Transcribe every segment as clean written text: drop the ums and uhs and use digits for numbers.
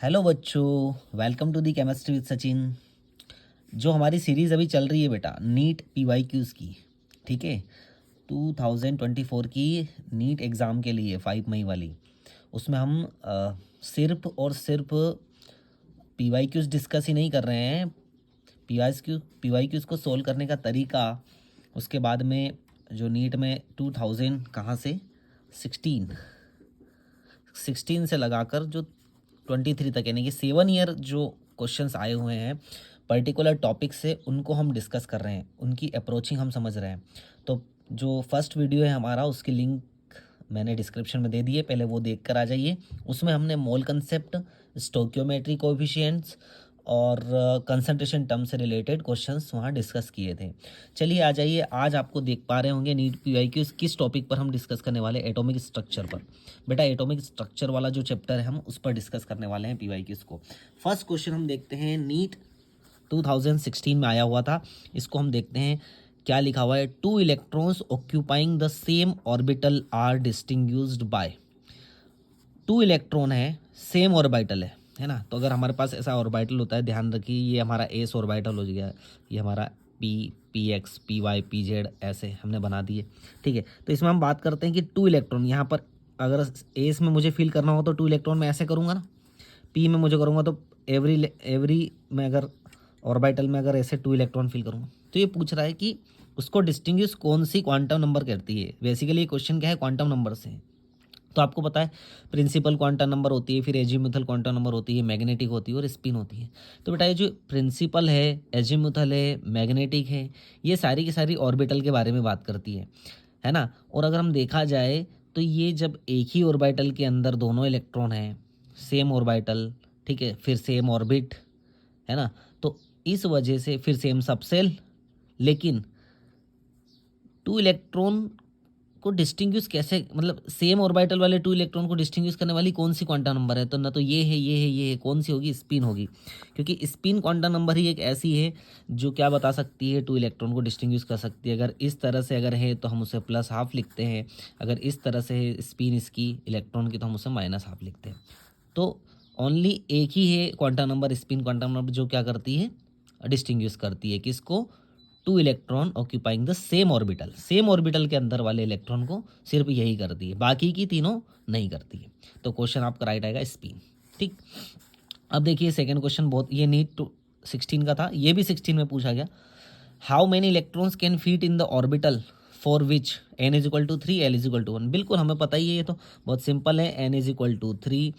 Hello बच्चों, welcome to the chemistry with Sachin. जो हमारी सीरीज़ अभी चल रही है बेटा, नीट पीवाईक्यूज़ की, ठीक है, 2024 की नीट एग्ज़ाम के लिए 5 मई वाली। उसमें हम सिर्फ और सिर्फ पीवाईक्यूज़ डिस्कस ही नहीं कर रहे हैं। पीवाईक्यूज़ को सोल्व करने का तरीका, उसके बाद में जो नीट में 2000 कहाँ से 16 से लगाकर जो 23 तक, यानी कि 7 ईयर जो क्वेश्चंस आए हुए हैं पर्टिकुलर टॉपिक से, उनको हम डिस्कस कर रहे हैं, उनकी अप्रोचिंग हम समझ रहे हैं। तो जो फर्स्ट वीडियो है हमारा, उसकी लिंक मैंने डिस्क्रिप्शन में दे दी है, पहले वो देख कर आ जाइए। उसमें हमने मोल कंसेप्ट, स्टोक्योमेट्री कोएफिशिएंट्स और कंसंट्रेशन टर्म से रिलेटेड क्वेश्चंस वहाँ डिस्कस किए थे। चलिए आ जाइए, आज आपको देख पा रहे होंगे नीट पीवाईक्यूज़ किस टॉपिक पर हम डिस्कस करने वाले, एटॉमिक स्ट्रक्चर पर। बेटा एटॉमिक स्ट्रक्चर वाला जो चैप्टर है हम उस पर डिस्कस करने वाले हैं पीवाईक्यूज़ को। फर्स्ट क्वेश्चन हम देखते हैं, नीट 2016 में आया हुआ था, इसको हम देखते हैं क्या लिखा हुआ है। 2 electrons occupying the same orbital are distinguished by. 2 electron है, सेम ऑर्बिटल है ना। तो अगर हमारे पास ऐसा ऑर्बिटल होता है, ध्यान रखिए ये हमारा एस ऑर्बिटल हो गया, ये हमारा P x P y P z ऐसे हमने बना दिए, ठीक है। तो इसमें हम बात करते हैं कि 2 इलेक्ट्रॉन, यहाँ पर अगर एस में मुझे फील करना हो तो 2 इलेक्ट्रॉन में ऐसे करूँगा ना, पी में मुझे करूँगा तो एवरी में अगर ऑर्बिटल में अगर ऐसे 2 इलेक्ट्रॉन फील करूँगा, तो ये पूछ रहा है कि उसको डिस्टिंग्विश कौन सी क्वांटम नंबर करती है। बेसिकली ये क्वेश्चन क्या है, क्वांटम नंबर से है। तो आपको पता है प्रिंसिपल क्वांटम नंबर होती है, फिर एजीमुथल क्वांटम नंबर होती है, मैग्नेटिक होती है और स्पिन होती है। तो बेटा ये जो प्रिंसिपल है, एजीमुथल है, मैग्नेटिक है, ये सारी की सारी ऑर्बिटल के बारे में बात करती है ना। और अगर हम देखा जाए तो ये जब एक ही ऑर्बिटल के अंदर दोनों इलेक्ट्रॉन हैं, सेम ऑर्बिटल, ठीक है, फिर सेम ऑर्बिट, है ना, तो इस वजह से फिर सेम सबसेल, लेकिन 2 इलेक्ट्रॉन को डिस्टिंग्विश कैसे, मतलब सेम ऑर्बिटल वाले 2 इलेक्ट्रॉन को डिस्टिंग्विश करने वाली कौन सी क्वांटम नंबर है। तो ना तो ये है, ये है, ये है, कौन सी होगी, स्पिन होगी। क्योंकि स्पिन क्वांटम नंबर ही एक ऐसी है जो क्या बता सकती है, 2 इलेक्ट्रॉन को डिस्टिंग्विश कर सकती है। अगर इस तरह से अगर है तो हम उसे प्लस हाफ लिखते हैं, अगर इस तरह से है स्पिन इसकी इलेक्ट्रॉन की तो हम उसे माइनस हाफ लिखते हैं। तो ओनली एक ही है quantum number, spin quantum number, जो क्या करती है, डिस्टिंग्विश करती है किसको, 2 electron occupying the same orbital. Same orbital के अंदर वाले इलेक्ट्रॉन को सिर्फ यही करती है, बाकी की तीनों नहीं करती है। तो क्वेश्चन आपका राइट आएगा स्पिन, ठीक। अब देखिए सेकंड क्वेश्चन, बहुत ये नीट 16 का था, ये भी 16 में पूछा गया। How many electrons can fit in the orbital for which n is equal to 3 l is equal to 1। बिल्कुल हमें पता ही है, ये तो बहुत सिंपल है। n इज इक्वल टू 3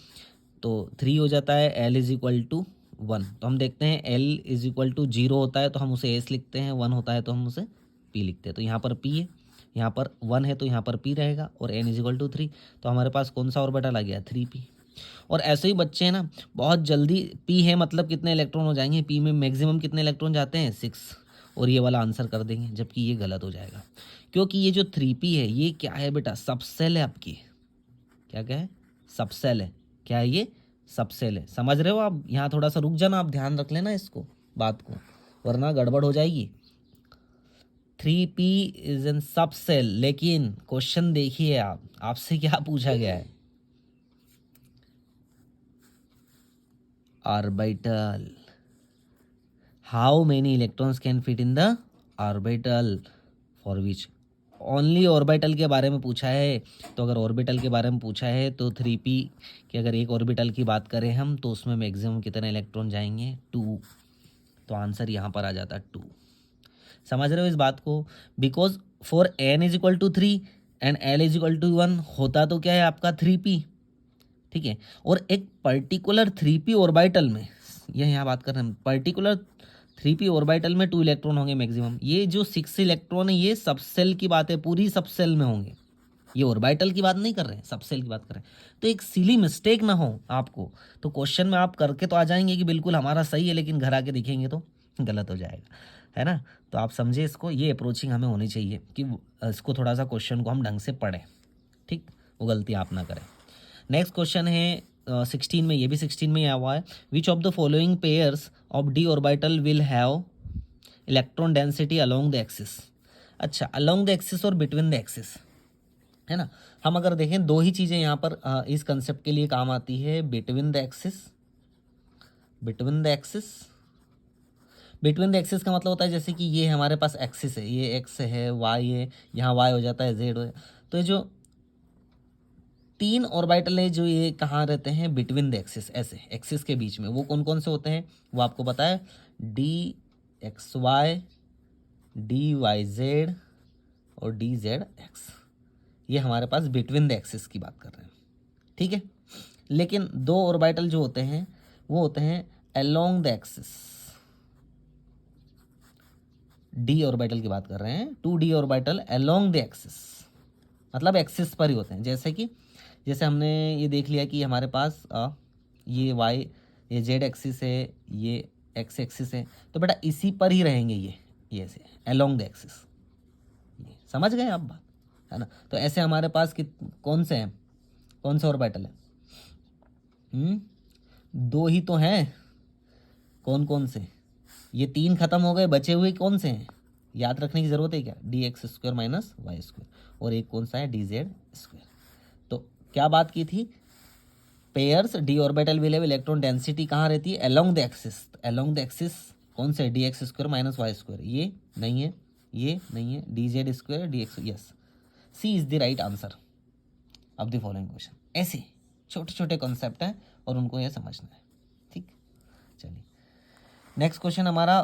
तो 3 हो जाता है, l इज इक्वल टू 1। तो हम देखते हैं l इज इक्वल टू 0 होता है तो हम उसे s लिखते हैं, 1 होता है तो हम उसे p लिखते हैं। तो यहाँ पर p है, यहाँ पर 1 है तो यहाँ पर p रहेगा, और n इज इक्वल टू 3, तो हमारे पास कौन सा ऑर्बिटल आ गया, 3p। और ऐसे ही बच्चे हैं ना, बहुत जल्दी p है मतलब कितने इलेक्ट्रॉन हो जाएंगे, p में मैक्सिमम कितने इलेक्ट्रॉन जाते हैं, 6, और ये वाला आंसर कर देंगे, जबकि ये गलत हो जाएगा। क्योंकि ये जो 3p है ये क्या है बेटा, सबसेल है आपकी। क्या क्या है, सबसेल है। क्या है ये, सबसेल है। समझ रहे हो आप, यहाँ थोड़ा सा रुक जाना, आप ध्यान रख लेना इसको, बात को, वरना गड़बड़ हो जाएगी। 3p इज एन सबसेल, लेकिन क्वेश्चन देखिए आप, आपसे क्या पूछा गया है, orbital. How many electrons can fit in the orbital for which, only orbital के बारे में पूछा है। तो अगर ऑर्बिटल के बारे में पूछा है तो 3p की अगर एक ऑर्बिटल की बात करें हम, तो उसमें मैक्सिमम कितने इलेक्ट्रॉन जाएंगे, 2। तो आंसर यहाँ पर आ जाता है 2। समझ रहे हो इस बात को, because for n is equal to 3 and l is equal to 1 होता तो क्या है आपका 3p, ठीक है। और एक पर्टिकुलर 3p ऑर्बिटल में, ये यहाँ बात कर रहे हैं, पर्टिकुलर 3p ऑर्बिटल में 2 इलेक्ट्रॉन होंगे मैक्सिमम। ये जो 6 इलेक्ट्रॉन है ये सबसेल की बात है, पूरी सबसेल में होंगे, ये ऑर्बिटल की बात नहीं कर रहे हैं, सबसेल की बात कर रहे हैं। तो एक सिली मिस्टेक ना हो आपको, तो क्वेश्चन में आप करके तो आ जाएंगे कि बिल्कुल हमारा सही है, लेकिन घर आके दिखेंगे तो गलत हो जाएगा, है ना। तो आप समझे इसको, ये अप्रोचिंग हमें होनी चाहिए कि इसको थोड़ा सा क्वेश्चन को हम ढंग से पढ़ें, ठीक, वो गलती आप ना करें। नेक्स्ट क्वेश्चन है 16 में, ये भी 16 में ही आया हुआ है। Which of the following pairs of D orbital will have electron density along the axis. अच्छा, अलोंग द एक्सिस और बिटवीन द एक्सिस, है ना। हम अगर देखें दो ही चीज़ें यहाँ पर इस कंसेप्ट के लिए काम आती है, between the axis between the axis. Between the axis का मतलब होता है जैसे कि ये हमारे पास एक्सिस है, ये एक्स है, वाई है, यहाँ वाई हो जाता है, जेड हो, तो ये जो तीन ऑर्बिटल है जो ये कहाँ रहते हैं, बिटवीन द एक्सिस, ऐसे एक्सिस के बीच में, वो कौन कौन से होते हैं वो आपको पता है, d x y, d y z और डी जेड एक्स। ये हमारे पास बिटवीन द एक्सिस की बात कर रहे हैं, ठीक है। लेकिन दो ऑर्बिटल जो होते हैं वो होते हैं along the axis, D orbital की बात कर रहे हैं, 2d orbital along the axis, मतलब एक्सिस पर ही होते हैं। जैसे हमने ये देख लिया कि हमारे पास ये वाई, ये जेड एक्सिस है, ये एक्स एक्सिस है, तो बेटा इसी पर ही रहेंगे ये ऐसे अलोंग द एक्सिस। ये समझ गए आप बात, है ना। तो ऐसे हमारे पास कौन से हैं, कौन से ऑर्बिटल है, दो ही तो हैं। कौन कौन से, ये तीन खत्म हो गए, बचे हुए कौन से हैं, याद रखने की जरूरत है क्या, d x square minus y square, और एक कौन सा है, डी जेड स्क्वायर। तो क्या बात की थी, pairs d orbital will have electron density कहाँ रहती है, along the axis. Along the axis कौन से, d x square minus y square, ये नहीं है, ये नहीं है, d z square d x, yes, C is the right answer of the following question. ऐसे छोटे छोटे कॉन्सेप्ट हैं और उनको ये समझना है, ठीक। चलिए नेक्स्ट क्वेश्चन हमारा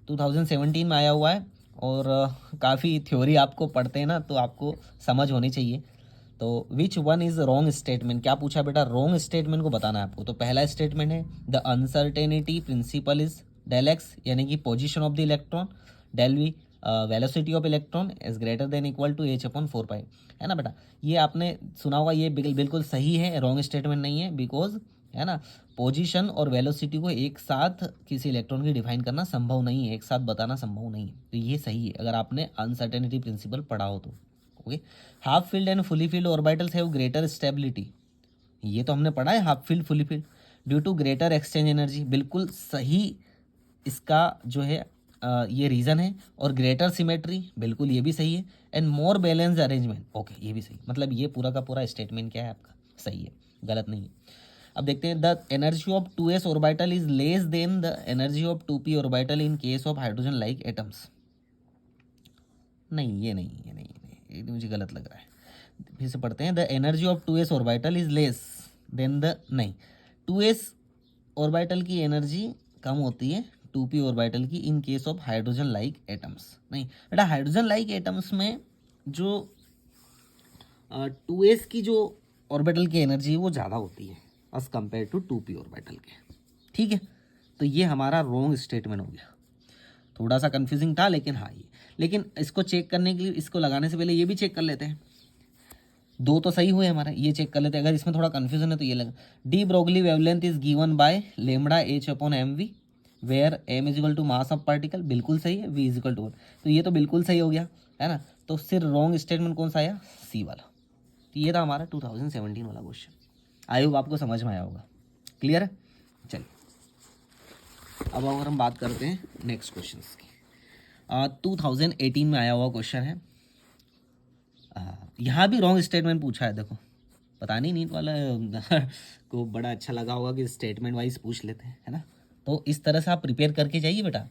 2017 में आया हुआ है, और काफ़ी थ्योरी आपको पढ़ते हैं ना तो आपको समझ होनी चाहिए। तो which one is wrong statement, क्या पूछा बेटा, रॉन्ग स्टेटमेंट को बताना है आपको। तो पहला स्टेटमेंट है the uncertainty principle is del x, यानी कि position of the electron, del v velocity of electron is greater than equal to h upon 4 pi, है ना बेटा। ये आपने सुना होगा, ये बिल्कुल सही है, रॉन्ग स्टेटमेंट नहीं है, बिकॉज है ना पोजीशन और वेलोसिटी को एक साथ किसी इलेक्ट्रॉन की डिफाइन करना संभव नहीं है, एक साथ बताना संभव नहीं है। तो ये सही है अगर आपने अनसर्टेनिटी प्रिंसिपल पढ़ा हो तो। Okay, half filled and fully filled orbitals have greater stability, ये तो हमने पढ़ा है, half filled fully filled due to greater exchange energy, बिल्कुल सही इसका जो है ये रीज़न है। और ग्रेटर सिमेट्री, बिल्कुल ये भी सही है। And more balance arrangement, okay ये भी सही, मतलब ये पूरा का पूरा स्टेटमेंट क्या है आपका, सही है, गलत नहीं है। अब देखते हैं the energy of 2s orbital is less than the energy of 2p orbital in case of hydrogen like atoms. नहीं, ये मुझे गलत लग रहा है, फिर से पढ़ते हैं। The energy of 2s orbital is less than the, नहीं, 2s ऑर्बिटल की एनर्जी कम होती है 2p ऑर्बिटल की in case of hydrogen like atoms. नहीं बेटा, हाइड्रोजन लाइक एटम्स में जो 2s की जो ऑर्बिटल की एनर्जी है वो ज़्यादा होती है as compare to 2p orbital के, ठीक है। तो ये हमारा रॉन्ग स्टेटमेंट हो गया, थोड़ा सा कंफ्यूजिंग था लेकिन हाँ ये, लेकिन इसको चेक करने के लिए, इसको लगाने से पहले ये भी चेक कर लेते हैं, दो तो सही हुए हमारे, ये चेक कर लेते हैं। अगर इसमें थोड़ा कन्फ्यूजन है तो ये लगा, de Broglie wavelength is given by lambda h upon m v where m is equal to mass of particle, बिल्कुल सही है, वी इजिकल टू 1, तो ये तो बिल्कुल सही हो गया, है ना। तो सिर्फ रॉन्ग स्टेटमेंट कौन सा आया, सी वाला। तो ये था हमारा 2017 वाला क्वेश्चन, आई होप आपको समझ में आया होगा, क्लियर है। चलिए अब अगर हम बात करते हैं नेक्स्ट क्वेश्चन की, 2018 में आया हुआ क्वेश्चन है, यहाँ भी रॉन्ग स्टेटमेंट पूछा है, देखो पता नहीं नीट वाला को बड़ा अच्छा लगा होगा कि स्टेटमेंट वाइज पूछ लेते हैं, है ना। तो इस तरह से आप प्रिपेयर करके जाइए बेटा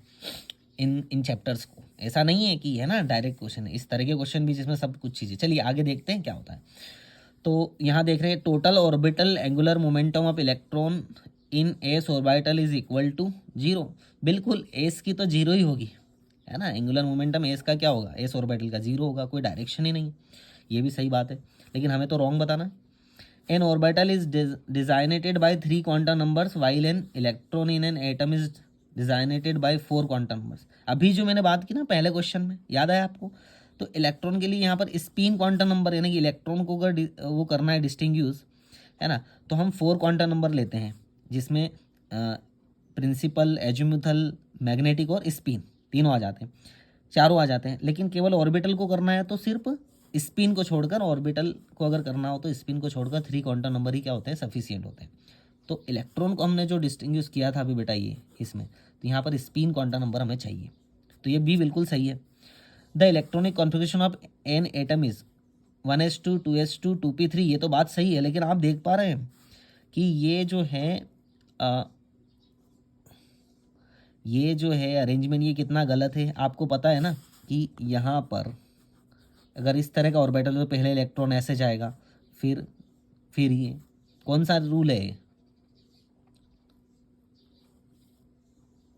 इन चैप्टर्स को, ऐसा नहीं है कि है ना डायरेक्ट क्वेश्चन है, इस तरह के क्वेश्चन भी जिसमें सब कुछ चीज़ें। चलिए आगे देखते हैं क्या होता है। तो यहाँ देख रहे हैं total orbital angular momentum of electron in s orbital is equal to 0, बिल्कुल एस की तो 0 ही होगी, है ना। एंगुलर मोमेंटम एस का क्या होगा, एस ऑर्बिटल का 0 होगा, कोई डायरेक्शन ही नहीं, ये भी सही बात है, लेकिन हमें तो रॉन्ग बताना। An orbital is designated by 3 quantum numbers while an electron in an atom is designated by 4 quantum numbers. अभी जो मैंने बात की ना पहले क्वेश्चन में, याद आया आपको, तो इलेक्ट्रॉन के लिए यहाँ पर स्पिन क्वांटम नंबर, यानी कि इलेक्ट्रॉन को अगर वो करना है डिस्टिंग्यूज, है ना, तो हम 4 क्वांटम नंबर लेते हैं, जिसमें प्रिंसिपल, एजीमुथल, मैग्नेटिक और स्पिन तीनों आ जाते हैं, चारों आ जाते हैं। लेकिन केवल ऑर्बिटल को करना है तो सिर्फ स्पिन को छोड़कर, ऑर्बिटल को अगर करना हो तो स्पिन को छोड़कर 3 क्वांटम नंबर ही क्या होते हैं, सफिशिएंट होते हैं। तो इलेक्ट्रॉन को हमने जो डिस्टिंग्विश किया था अभी बेटा ये इसमें, तो यहाँ पर स्पिन क्वांटम नंबर हमें चाहिए, तो ये भी बिल्कुल सही है। The electronic configuration of N atom is 1s2 2s2 2p3, ये तो बात सही है, लेकिन आप देख पा रहे हैं कि ये जो है ये जो है अरेंजमेंट ये कितना गलत है आपको पता है ना, कि यहाँ पर अगर इस तरह का ऑर्बिटल तो पहले इलेक्ट्रॉन ऐसे जाएगा, फिर ये कौन सा रूल है,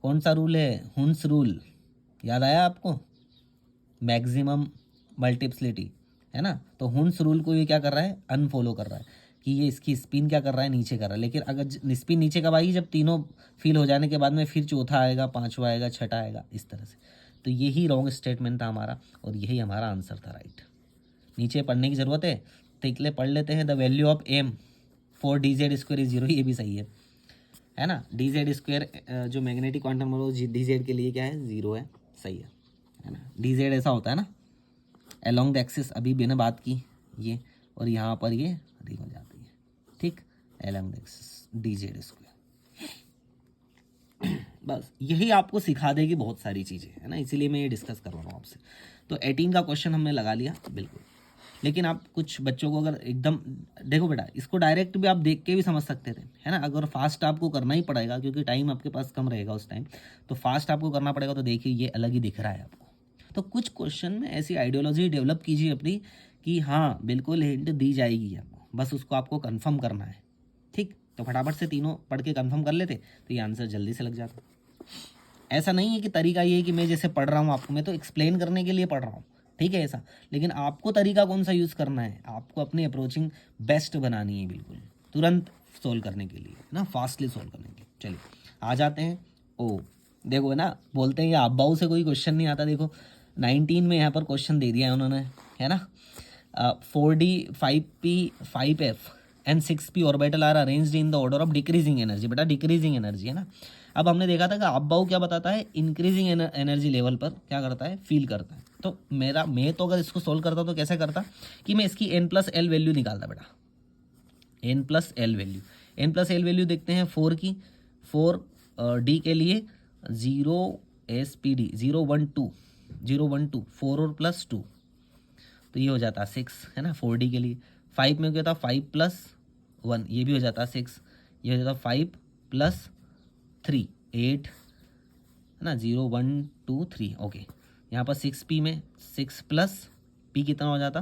कौन सा रूल है, हुन्स रूल, याद आया आपको, मैक्सिमम मल्टीप्लिसिटी, है ना। तो हुन्स रूल को ये क्या कर रहा है, अनफॉलो कर रहा है, कि ये इसकी स्पिन क्या कर रहा है, नीचे कर रहा है। लेकिन अगर स्पिन नीचे कब आएगी, जब तीनों फिल हो जाने के बाद में फिर चौथा आएगा, पांचवा आएगा, छठा आएगा, इस तरह से। तो यही रॉन्ग स्टेटमेंट था हमारा, और यही हमारा आंसर था राइट। नीचे पढ़ने की ज़रूरत है तो इसलिए पढ़ लेते हैं। The value of m for d z square is zero, ये भी सही है ना। डी जेड स्क्वायर जो magnetic quantum number d z के लिए क्या है, जीरो है, सही है ना। डी जेड ऐसा होता है ना, अलोंग द एक्सिस, अभी मैंने बात की ये, और यहाँ पर ये रिंग हो जाती है, ठीक, along the axis D z square. बस यही आपको सिखा देगी बहुत सारी चीज़ें, है ना, इसीलिए मैं ये डिस्कस कर रहा हूँ आपसे। तो 18 का क्वेश्चन हमने लगा लिया बिल्कुल। लेकिन आप कुछ बच्चों को अगर एकदम, देखो बेटा, इसको डायरेक्ट भी आप देख के भी समझ सकते थे, है ना। अगर फास्ट आपको करना ही पड़ेगा क्योंकि टाइम आपके पास कम रहेगा उस टाइम, तो फास्ट आपको करना पड़ेगा। तो देखिए ये अलग ही दिख रहा है आपको। तो कुछ क्वेश्चन में ऐसी आइडियोलॉजी डेवलप कीजिए अपनी, कि हाँ बिल्कुल हिंट दी जाएगी आपको, बस उसको आपको कन्फर्म करना है, ठीक। तो फटाफट से तीनों पढ़ के कन्फर्म कर लेते तो ये आंसर जल्दी से लग जाता। ऐसा नहीं है कि तरीका ये है कि मैं जैसे पढ़ रहा हूँ आपको, मैं तो एक्सप्लेन करने के लिए पढ़ रहा हूँ, ठीक है ऐसा। लेकिन आपको तरीका कौन सा यूज़ करना है, आपको अपनी अप्रोचिंग बेस्ट बनानी है, बिल्कुल तुरंत सोल्व करने के लिए, ना, फास्टली सोल्व करने के लिए। चलिए आ जाते हैं। ओ देखो, है ना, बोलते हैं आप बाऊ से कोई क्वेश्चन नहीं आता। देखो 19 में यहाँ पर क्वेश्चन दे दिया है उन्होंने, है ना। 4D 5P 5F and 6P orbital are arranged in the order of decreasing energy. बेटा डिक्रीजिंग एनर्जी है ना। अब हमने देखा था कि अब्बाऊ क्या बताता है, इंक्रीजिंग एनर्जी लेवल पर क्या करता है, फील करता है। तो मैं तो अगर इसको सोल्व करता तो कैसे करता, कि मैं इसकी n+L वैल्यू निकालता बेटा, n+L वैल्यू। n+L वैल्यू देखते हैं 4 की, 4 D के लिए 0 SPD 012 012 4 और +2, तो ये हो जाता है 6, है ना, 4D के लिए। 5 में क्या था, 5+1, ये भी हो जाता है 6, ये हो जाता है 5+3 8, है ना, 0 1 2 3, ओके। यहाँ पर 6P में 6+P कितना हो जाता,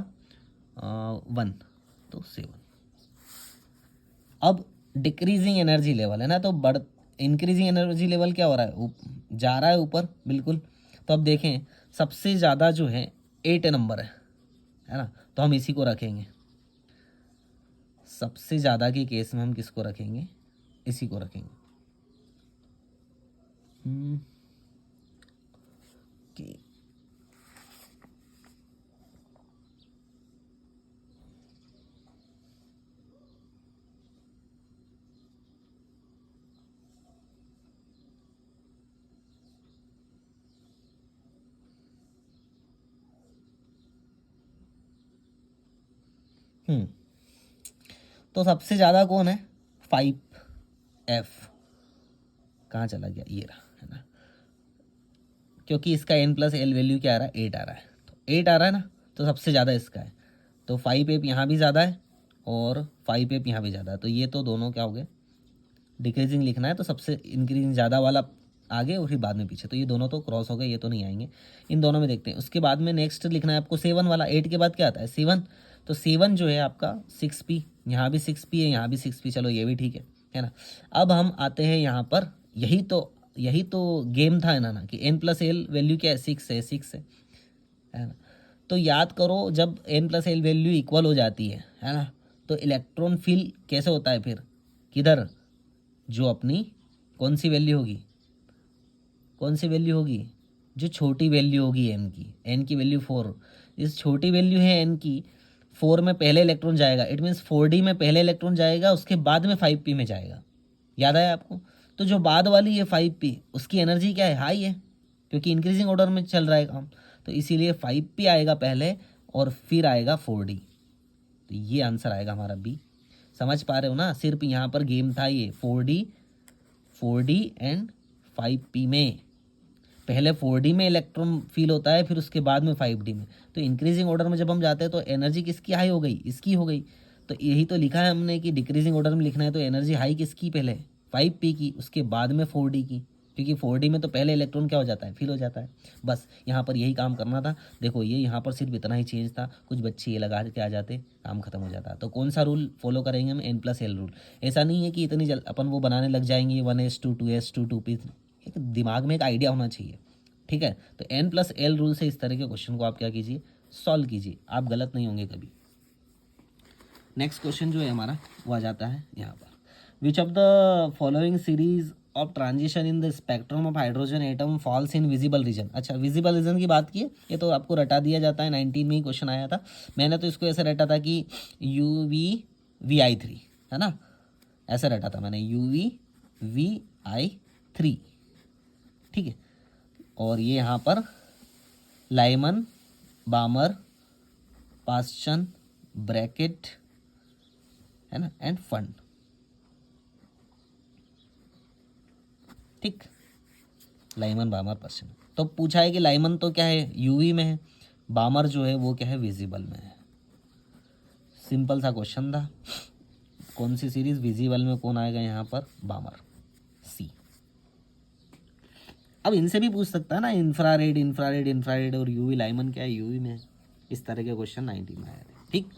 1, तो 7। अब डिक्रीजिंग एनर्जी लेवल, है ना, तो इंक्रीजिंग एनर्जी लेवल क्या हो रहा है, जा रहा है ऊपर, बिल्कुल। तो अब देखें सबसे ज़्यादा जो है 8 नंबर है ना, तो हम इसी को रखेंगे। सबसे ज़्यादा के केस में हम किसको रखेंगे, इसी को रखेंगे। तो सबसे ज़्यादा कौन है, 5F, कहाँ चला गया, ये रहा, है ना, क्योंकि इसका n+L वैल्यू क्या आ रहा है, 8 आ रहा है, तो 8 आ रहा है ना, तो सबसे ज़्यादा इसका है। तो 5F यहाँ भी ज़्यादा है और 5F यहाँ भी ज़्यादा है, तो ये तो दोनों क्या हो गए, डिक्रीजिंग लिखना है तो सबसे इंक्रीजिंग ज़्यादा वाला आगे और फिर बाद में पीछे, तो ये दोनों तो क्रॉस हो गए, ये तो नहीं आएंगे। इन दोनों में देखते हैं। उसके बाद में नेक्स्ट लिखना है आपको 7 वाला, 8 के बाद क्या आता है 7, तो 7 जो है आपका 6P, यहाँ भी 6P है, यहाँ भी 6P, चलो ये भी ठीक है ना। अब हम आते हैं यहाँ पर, यही तो गेम था, है ना, कि n+L वैल्यू क्या है, 6 है ना। तो याद करो जब n+L वैल्यू इक्वल हो जाती है ना, तो इलेक्ट्रॉन फील कैसे होता है फिर, किधर, जो अपनी कौन सी वैल्यू होगी, जो छोटी वैल्यू होगी n की वैल्यू 4, इस छोटी वैल्यू है n की, 4 में पहले इलेक्ट्रॉन जाएगा, इट मीन्स 4D में पहले इलेक्ट्रॉन जाएगा, उसके बाद में 5P में जाएगा, याद आया आपको। तो जो बाद वाली है 5P, उसकी एनर्जी क्या है, हाई है, क्योंकि इंक्रीजिंग ऑर्डर में चल रहा है काम, तो इसीलिए 5P आएगा पहले और फिर आएगा 4D। तो ये आंसर आएगा हमारा बी। समझ पा रहे हो ना, सिर्फ यहाँ पर गेम था ये, 4D एंड 5P में पहले 4D में इलेक्ट्रॉन फील होता है, फिर उसके बाद में 5D में। तो इंक्रीजिंग ऑर्डर में जब हम जाते हैं तो एनर्जी किसकी हाई हो गई, इसकी हो गई। तो यही तो लिखा है हमने कि डिक्रीजिंग ऑर्डर में लिखना है, तो एनर्जी हाई किसकी, पहले 5P की, उसके बाद में 4D की, क्योंकि 4D में तो पहले इलेक्ट्रॉन क्या हो जाता है, फिल हो जाता है। बस यहाँ पर यही काम करना था। देखो ये यहाँ पर सिर्फ इतना ही चेंज था, कुछ बच्चे ये लगा के आ जाते, काम खत्म हो जाता। तो कौन सा रूल फॉलो करेंगे हम, N+L रूल। ऐसा नहीं है कि इतनी जल्द अपन वो बनाने लग जाएंगे 1s2 2s2 2p, एक दिमाग में एक आइडिया होना चाहिए, ठीक है। तो N+L रूल से इस तरह के क्वेश्चन को आप क्या कीजिए, सॉल्व कीजिए, आप गलत नहीं होंगे कभी। नेक्स्ट क्वेश्चन जो है हमारा वो आ जाता है यहाँ पर, which of the following series of transition in the spectrum of hydrogen atom falls in visible region. अच्छा, विजिबल रीजन की बात की है, ये तो आपको रटा दिया जाता है, 19 में ही क्वेश्चन आया था। मैंने तो इसको ऐसे रटा था कि UV-VI3, है ना, ऐसे रटा था मैंने, UV-VI3, ठीक है। और ये यहाँ पर लाइमन, बामर, पास्चन, ब्रैकेट, है ना, एंड फंड, ठीक। Lyman, बामर, Paschen. तो पूछा है कि लाइमन तो क्या है, यूवी में है, बामर जो है वो क्या है, विजिबल में है। सिंपल सा क्वेश्चन था। कौन सी सीरीज विजिबल में, कौन आएगा यहाँ पर, बामर, सी। अब इनसे भी पूछ सकता है ना, इंफ्रारेड, इंफ्रारेड, इंफ्रारेड और यूवी, लाइमन क्या है, यूवी में है। इस तरह के क्वेश्चन 19 में आए थे, ठीक।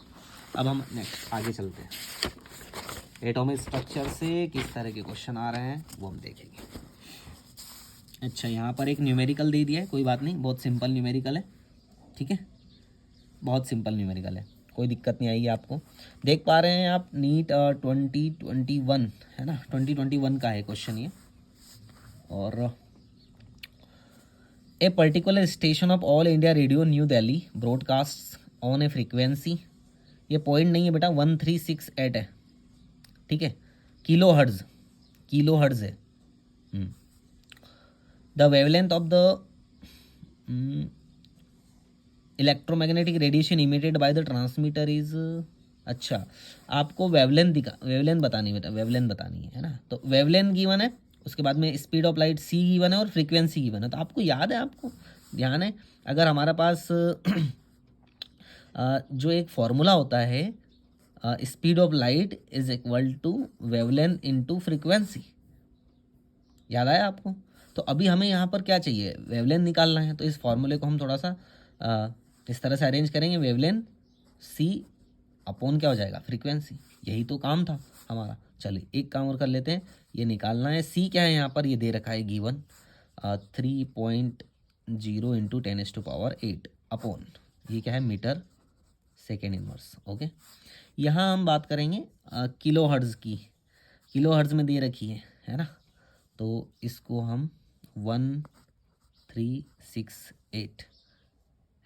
अब हम नेक्स्ट आगे चलते हैं, एटॉमिक स्ट्रक्चर से किस तरह के क्वेश्चन आ रहे हैं वो हम देखेंगे। अच्छा, यहाँ पर एक न्यूमेरिकल दे दिया है, कोई बात नहीं, बहुत सिंपल न्यूमेरिकल है, ठीक है, बहुत सिंपल न्यूमेरिकल है, कोई दिक्कत नहीं आएगी आपको। देख पा रहे हैं आप, नीट 2021 है ना, 2021 का है क्वेश्चन ये। और a particular station of all India radio new Delhi broadcast on A frequency, ये पॉइंट नहीं है बेटा, 1368 है, ठीक है, किलो हर्ट्ज, किलो हर्ट्ज है। The wavelength of the electromagnetic radiation emitted by the transmitter is, अच्छा आपको वेवलेंथ वेवलेंथ बतानी बेटा, वेवलेंथ बतानी है ना। तो वेवलेंथ गिवन है, उसके बाद में speed of light c given है और फ्रीक्वेंसी गिवन है। तो आपको याद है, आपको ध्यान है, अगर हमारा पास जो एक फॉर्मूला होता है, speed of light is equal to wavelength into frequency, याद आया आपको। तो अभी हमें यहाँ पर क्या चाहिए, वेवलेंथ निकालना है। तो इस फॉर्मूले को हम थोड़ा सा इस तरह से अरेंज करेंगे, वेवलेंथ c अपॉन क्या हो जाएगा, फ्रीक्वेंसी, यही तो काम था हमारा। चलिए एक काम और कर लेते हैं, ये निकालना है। c क्या है यहाँ पर, ये दे रखा है गिवन 3.0 इंटू 10⁸ अपॉन, ये क्या है, मीटर सेकेंड इनवर्स, ओके। यहाँ हम बात करेंगे किलो हर्ट्ज़ की, किलो हर्ट्ज़ में दे रखी है ना। तो इसको हम 1368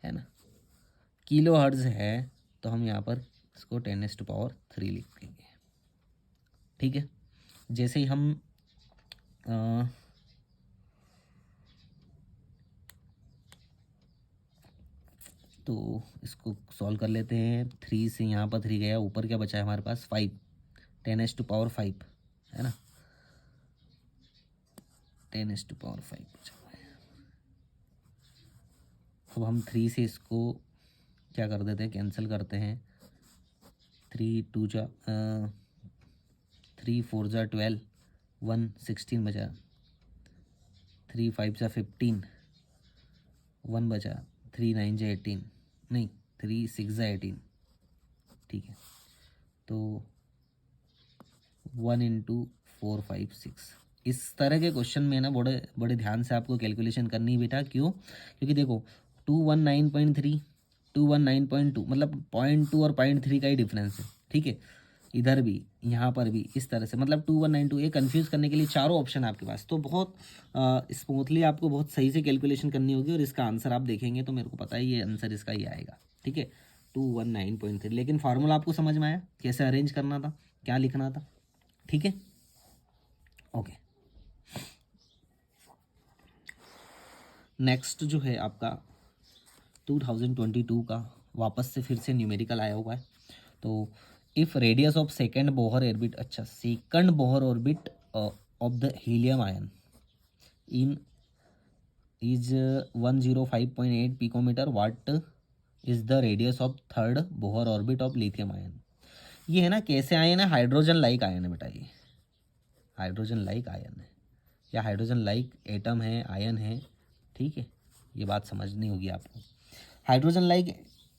है ना, किलो हर्ट्ज़ है, तो हम यहाँ पर इसको 10⁻³ लिख देंगे, ठीक है। जैसे ही हम तो इसको सॉल्व कर लेते हैं। 3 से यहाँ पर 3 गया, ऊपर क्या बचा है हमारे पास, 5, 10⁻5 है ना, 10⁻5 बचा हुआ है। अब हम 3 से इसको क्या कर देते हैं, कैंसिल करते हैं। 3 2 जा 3 4 जा 12, 1 16 बचा, 3 5 जा 15, 1 बचा, 3 9 जा 18, नहीं 3 6 जा 18, ठीक है। तो 1 इंटू 4 5 6, इस तरह के क्वेश्चन में ना बड़े बड़े ध्यान से आपको कैलकुलेशन करनी है बेटा। क्यों, क्योंकि देखो 219.3 219.2 मतलब 0.2 और 0.3 का ही डिफरेंस है, ठीक है। इधर भी यहाँ पर भी इस तरह से, मतलब 2192, ये कन्फ्यूज़ करने के लिए चारों ऑप्शन है आपके पास। तो बहुत स्मूथली आपको बहुत सही से कैलकुलेशन करनी होगी, और इसका आंसर आप देखेंगे तो मेरे को पता है ये आंसर इसका ही आएगा, ठीक है, 219.3। लेकिन फार्मूला आपको समझ में आया, कैसे अरेंज करना था, क्या लिखना था, ठीक है, ओके। नेक्स्ट जो है आपका 2022 का वापस से फिर से न्यूमेरिकल आया हुआ है। तो if radius of second Bohr orbit, अच्छा second Bohr orbit of the helium ion in is 105.8 picometre, what is the radius of third Bohr orbit of lithium ion. ये है ना कैसे आयन है, हाइड्रोजन लाइक आयन है बेटा, ये hydrogen like ion है, क्या हाइड्रोजन लाइक एटम है, आयन है, ठीक है, ये बात समझनी होगी आपको। हाइड्रोजन लाइक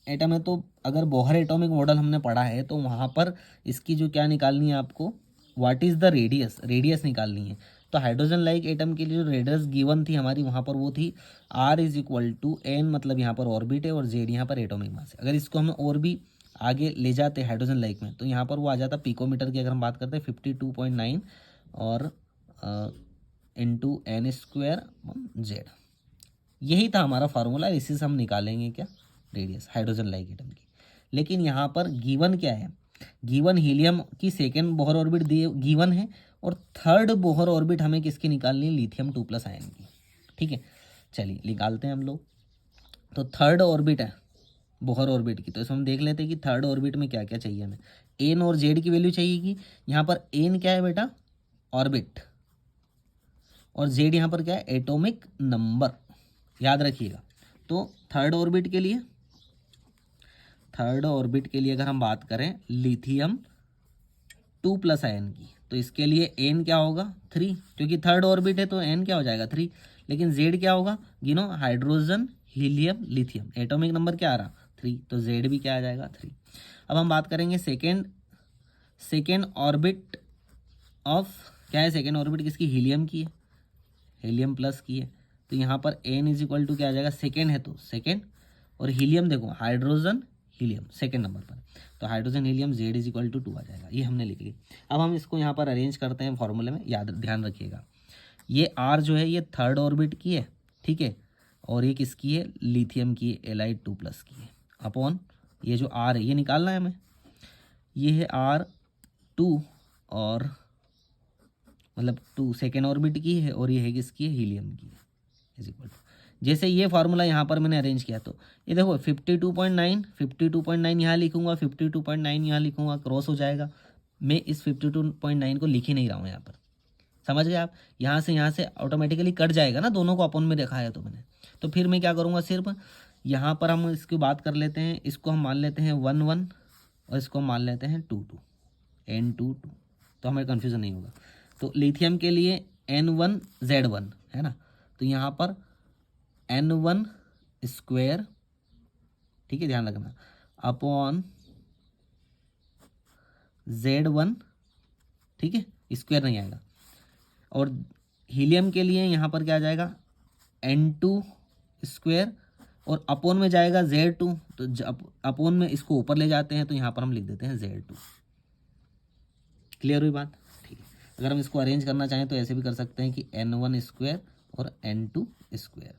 एटम है तो अगर बोहर एटॉमिक मॉडल हमने पढ़ा है तो वहाँ पर इसकी जो क्या निकालनी है आपको, what is the radius, radius निकालनी है। तो हाइड्रोजन लाइक एटम के लिए जो रेडियस गिवन थी हमारी वहाँ पर वो थी R is equal to n, मतलब यहाँ पर ऑर्बिट है और जेड यहाँ पर एटॉमिक मास है। अगर इसको हमें और भी आगे ले जाते हैं हाइड्रोजन लाइक में तो यहाँ पर वो आ जाता पिकोमीटर की, अगर हम बात करते हैं 52.9 और इंटू एन स्क्वायर जेड। यही था हमारा फार्मूला, इसी से हम निकालेंगे क्या, रेडियस हाइड्रोजन लाइक एटम की। लेकिन यहाँ पर गिवन क्या है, गिवन हीलियम की सेकेंड बोहर ऑर्बिट दिए गिवन है और थर्ड बोहर ऑर्बिट हमें किसकी निकालनी है, लिथियम 2+ आयन की, ठीक है। चलिए निकालते हैं हम लोग। तो थर्ड ऑर्बिट है बोहर ऑर्बिट की, तो इसमें हम देख लेते हैं कि थर्ड ऑर्बिट में क्या क्या चाहिए हमें। एन और जेड की वैल्यू चाहिए कि यहाँ पर एन क्या है बेटा, ऑर्बिट, और जेड यहाँ पर क्या है, एटॉमिक नंबर, याद रखिएगा। तो थर्ड ऑर्बिट के लिए, थर्ड ऑर्बिट के लिए अगर हम बात करें लिथियम 2+ आयन की, तो इसके लिए एन क्या होगा 3, क्योंकि थर्ड ऑर्बिट है तो एन क्या हो जाएगा 3। लेकिन जेड क्या होगा, गिनो, hydrogen helium lithium, atomic number क्या आ रहा 3, तो जेड भी क्या आ जाएगा 3। अब हम बात करेंगे सेकेंड ऑर्बिट ऑफ, क्या है सेकेंड ऑर्बिट किसकी, हीलियम की है, हीलियम प्लस की है। तो यहाँ पर एन इज इक्वल टू क्या आ जाएगा, सेकेंड है तो सेकेंड, और हीलियम देखो हाइड्रोजन हीलियम सेकेंड नंबर पर, तो hydrogen helium Z is equal to 2 आ जाएगा। ये हमने लिख लिया। अब हम इसको यहाँ पर अरेंज करते हैं फॉर्मूले में, याद ध्यान रखिएगा। ये आर जो है ये थर्ड ऑर्बिट की है, ठीक है, और ये किसकी है, लिथियम की है, Li2+ की है, अपॉन ये जो आर है ये निकालना है हमें, ये है R2 और मतलब 2 सेकेंड ऑर्बिट की है और ये है किसकी है, हीलियम की है, इज इक्वल टू। जैसे ये फार्मूला यहाँ पर मैंने अरेंज किया तो ये देखो 52.9 यहाँ लिखूंगा, 52.9 यहाँ लिखूंगा, क्रॉस हो जाएगा। मैं इस 52.9 को लिख ही नहीं रहा हूँ यहाँ पर, समझ गए आप। यहाँ से ऑटोमेटिकली कट जाएगा ना, दोनों को अपन में देखा है तो मैंने। तो फिर मैं क्या करूँगा, सिर्फ यहाँ पर हम इसकी बात कर लेते हैं, इसको हम मान लेते हैं 1 1 और इसको हम मान लेते हैं 2 2 N2 2, तो हमें कन्फ्यूज़न नहीं होगा। तो लिथियम के लिए N1 Z1 है ना, तो यहाँ पर N1 स्क्वायर, ठीक है, ध्यान रखना, अपॉन Z1, ठीक है, स्क्वायर नहीं आएगा। और हीलियम के लिए यहाँ पर क्या आ जाएगा, N2 स्क्वायर, और अपोन में जाएगा Z2, तो अपोन में इसको ऊपर ले जाते हैं तो यहाँ पर हम लिख देते हैं Z2। क्लियर हुई बात, ठीक है। अगर हम इसको अरेंज करना चाहें तो ऐसे भी कर सकते हैं कि N1 स्क्वायर और N2 स्क्वायर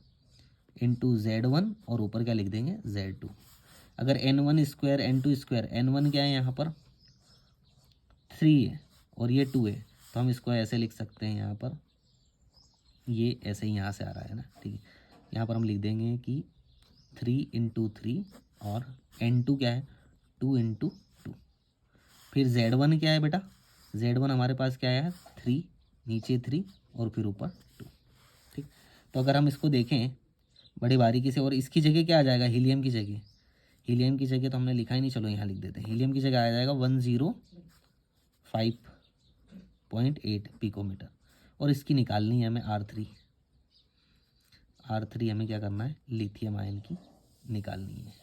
इंटू Z1 और ऊपर क्या लिख देंगे Z2। अगर N1 square N2 square, N1 क्या है यहाँ पर 3 है और ये 2 है, तो हम इसको ऐसे लिख सकते हैं, यहाँ पर ये ऐसे ही यहाँ से आ रहा है ना, ठीक है। यहाँ पर हम लिख देंगे कि 3 × 3 और N2 क्या है 2 × 2। फिर Z1 क्या है बेटा, Z1 हमारे पास क्या है 3, नीचे 3 और फिर ऊपर 2, ठीक। तो अगर हम इसको देखें बड़ी बारीकी से, और इसकी जगह क्या आ जाएगा, हीलियम की जगह, हीलियम की जगह तो हमने लिखा ही नहीं, चलो यहाँ लिख देते हैं। हीलियम की जगह आ जाएगा 105.8 पिकोमीटर, और इसकी निकालनी है हमें R3 हमें क्या करना है, लिथियम आयन की निकालनी है।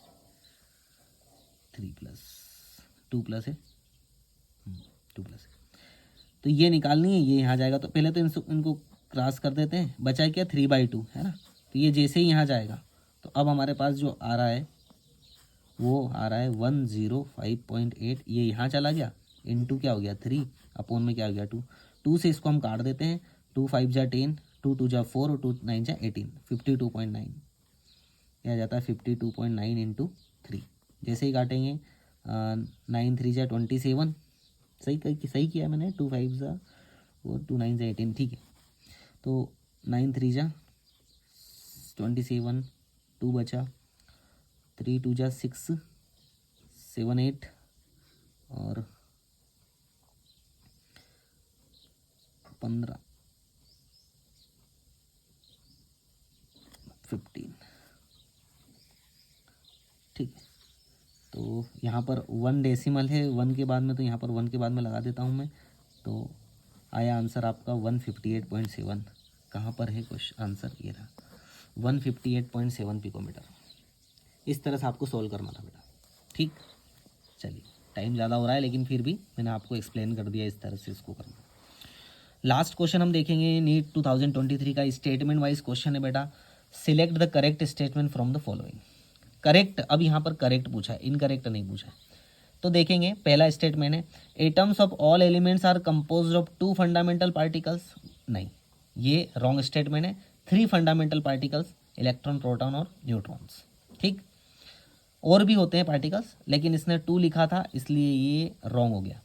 3+ 2+ है, 2+ है, तो ये निकालनी है, ये यहाँ जाएगा। तो पहले तो इनको क्रॉस कर देते हैं, बचा क्या 3/2 है ना, तो ये जैसे ही यहाँ जाएगा तो अब हमारे पास जो आ रहा है वो आ रहा है 105.8, ये यहाँ चला गया, इंटू क्या हो गया 3, अपोन में क्या हो गया 2, 2 से इसको हम काट देते हैं, 2 5 जा 10, 2 2 जा 4 और 2 9 जा 18, 52.9 यह आ जाता है 52.9 × 3। जैसे ही काटेंगे 9 3 जा 27, सही किया मैंने, 2 5 जा और 2 9 जा 18, ठीक है। तो 9 3 जा 27, 2 बचा, 3 2 जा 6 7 8 और 15 15, ठीक है। तो यहाँ पर 1 डेसिमल है 1 के बाद में, तो यहाँ पर 1 के बाद में लगा देता हूँ मैं, तो आया आंसर आपका 158.7 कहाँ पर है क्वेश्चन आंसर, ये रहा 158.7 पिकोमीटर। इस तरह से आपको सोल्व करना था बेटा, ठीक। चलिए टाइम ज़्यादा हो रहा है लेकिन फिर भी मैंने आपको एक्सप्लेन कर दिया इस तरह से इसको करना। लास्ट क्वेश्चन हम देखेंगे नीट 2023 का स्टेटमेंट वाइज क्वेश्चन है बेटा। Select the correct statement from the following. Correct, अब यहाँ पर करेक्ट पूछा है, इनकरेक्ट नहीं पूछा है। तो देखेंगे पहला स्टेटमेंट है atoms of all elements are composed of 2 fundamental particles. नहीं, ये रॉन्ग स्टेटमेंट है। 3 फंडामेंटल पार्टिकल्स, इलेक्ट्रॉन, प्रोटॉन और न्यूट्रॉन्स, ठीक। और भी होते हैं पार्टिकल्स लेकिन इसने 2 लिखा था इसलिए ये रॉन्ग हो गया।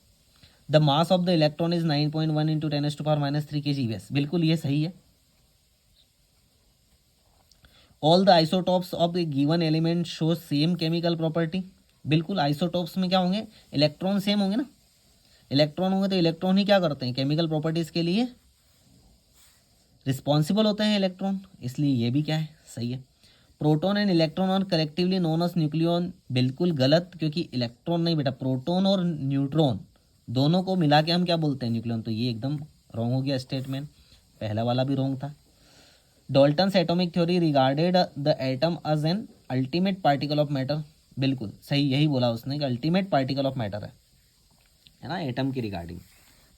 The mass of the electron is 9.1 into 10⁻³ kg। बिल्कुल ये सही है। All the isotopes of the given element show same chemical property. बिल्कुल, आइसोटॉप्स में क्या होंगे, इलेक्ट्रॉन सेम होंगे ना। इलेक्ट्रॉन होंगे तो इलेक्ट्रॉन ही क्या करते हैं, केमिकल प्रॉपर्टीज के लिए रिस्पॉन्सिबल होते हैं इलेक्ट्रॉन, इसलिए ये भी क्या है, सही है। प्रोटॉन एंड इलेक्ट्रॉन और कलेक्टिवली नोन एज न्यूक्लियन। बिल्कुल गलत, क्योंकि इलेक्ट्रॉन नहीं बेटा, प्रोटॉन और न्यूट्रॉन दोनों को मिला के हम क्या बोलते हैं, न्यूक्लियन। तो ये एकदम रॉन्ग हो गया स्टेटमेंट, पहला वाला भी रॉन्ग था। Dalton's atomic theory regarded the atom as an ultimate particle of matter. बिल्कुल सही, यही बोला उसने कि अल्टीमेट पार्टिकल ऑफ मैटर है ना, एटम की रिगार्डिंग।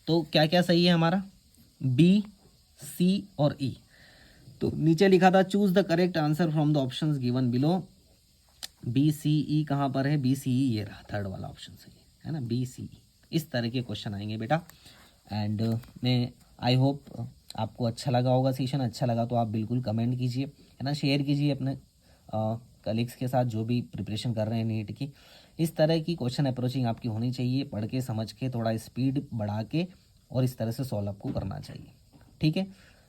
तो क्या क्या सही है हमारा, बी, सी और ई। तो नीचे लिखा था choose the correct answer from the options given below. B C E कहाँ पर है, बी सी ई ये रहा, थर्ड वाला ऑप्शन सही है ना, बी सी ई। इस तरह के क्वेश्चन आएंगे बेटा। एंड मैं आई होप आपको अच्छा लगा होगा सेशन। अच्छा लगा तो आप बिल्कुल कमेंट कीजिए, है ना, शेयर कीजिए अपने कलीग्स के साथ जो भी प्रिपरेशन कर रहे हैं नीट की। इस तरह की क्वेश्चन अप्रोचिंग आपकी होनी चाहिए, पढ़ के समझ के थोड़ा स्पीड बढ़ा के और इस तरह से सॉल्व आपको करना चाहिए, ठीक है।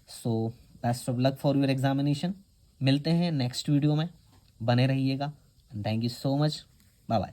So best of luck for your examination. मिलते हैं नेक्स्ट वीडियो में, बने रहिएगा। Thank you so much, bye bye.